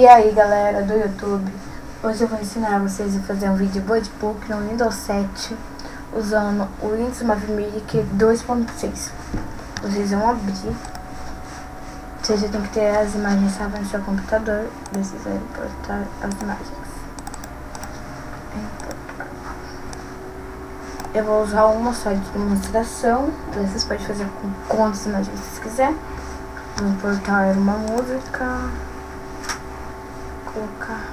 E aí galera do YouTube, hoje eu vou ensinar vocês a fazer um vídeo bookbook no Windows 7 usando o Windows Maverick 2.6. Vocês vão abrir, você já tem que ter as imagens salvas no seu computador, precisa importar as imagens. Eu vou usar uma só de demonstração, vocês podem fazer com quantas imagens vocês quiserem. Vou importar uma música. Colocar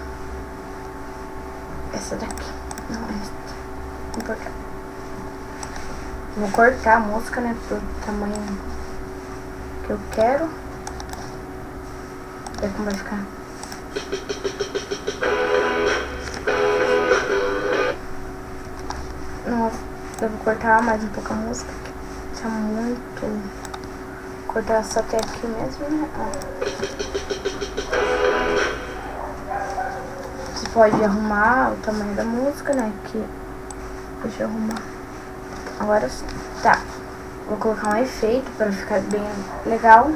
essa daqui, não esta, importar. Vou cortar a música, né, pro tamanho que eu quero. Ver como vai ficar. Nossa, eu vou cortar mais um pouco a música, que tá muito. Vou cortar só até aqui mesmo, né? Pode arrumar o tamanho da música, né? Aqui. Deixa eu arrumar. Agora sim. Tá. Vou colocar um efeito para ficar bem legal.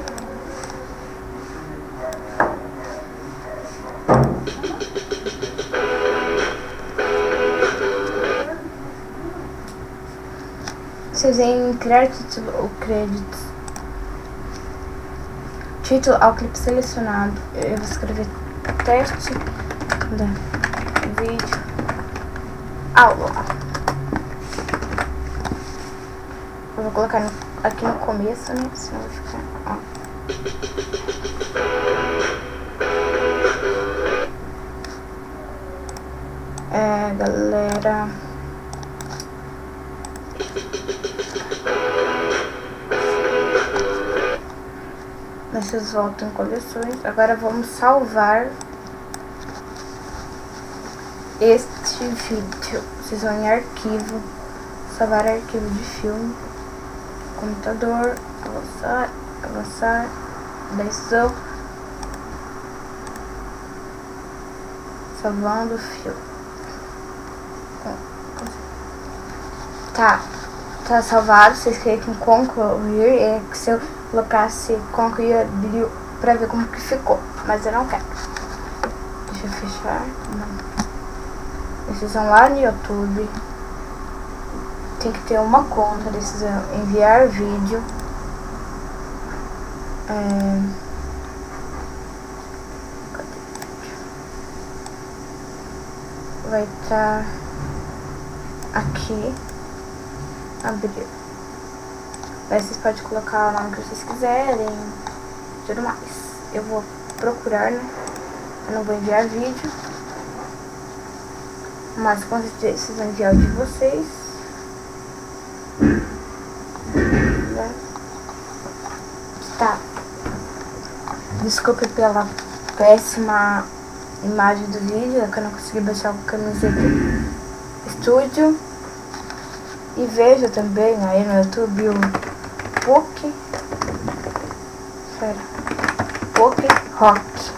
Vocês vêm criar título ou créditos. Título ao clipe selecionado. Eu vou escrever teste da vídeo aula. Eu vou colocar aqui no começo, né? Senão vai ficar, ó. Galera. Vocês voltam em coleções. Agora vamos salvar este vídeo. Vocês vão em arquivo, salvar arquivo de filme, computador, avançar, edição, salvando o filme. Tá salvado. Vocês clicam em concluir. É que se eu colocasse concluir, abriu pra ver como que ficou, mas eu não quero. Deixa eu fechar. Não. Vocês vão lá no YouTube, tem que ter uma conta, decisão enviar vídeo, vai estar aqui, abrir. Aí vocês podem colocar o nome que vocês quiserem, tudo mais. Eu vou procurar, né? Eu não vou enviar vídeo, mas com certeza vocês vão enviar o de vocês. Tá. Desculpe pela péssima imagem do vídeo, que eu não consegui baixar o camiseta Studio. E veja também aí no YouTube o Poké Rock.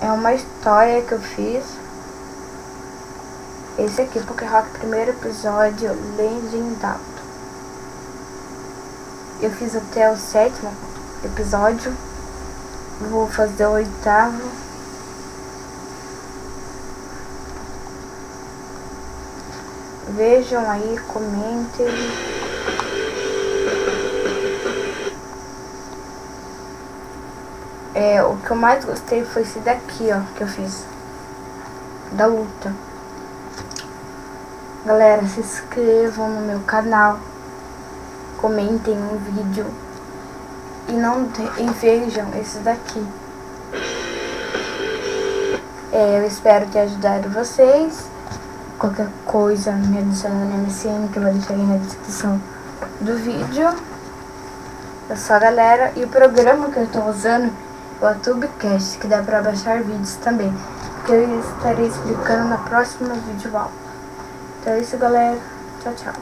É uma história que eu fiz. Esse aqui, Poké Rock, primeiro episódio, legendado. Eu fiz até o 7º episódio. Vou fazer o 8º. Vejam aí, comentem. O que eu mais gostei foi esse daqui, ó, que eu fiz. Da luta. Galera, se inscrevam no meu canal. Comentem no vídeo. E vejam esses daqui. Eu espero ter ajudado vocês. Qualquer coisa me adiciona no MSN, que eu vou deixar aí na descrição do vídeo. É só, galera. E o programa que eu estou usando é o Tubecast, que dá para baixar vídeos também, que eu estarei explicando na próxima videoaula. Então é isso, galera. Tchau, tchau.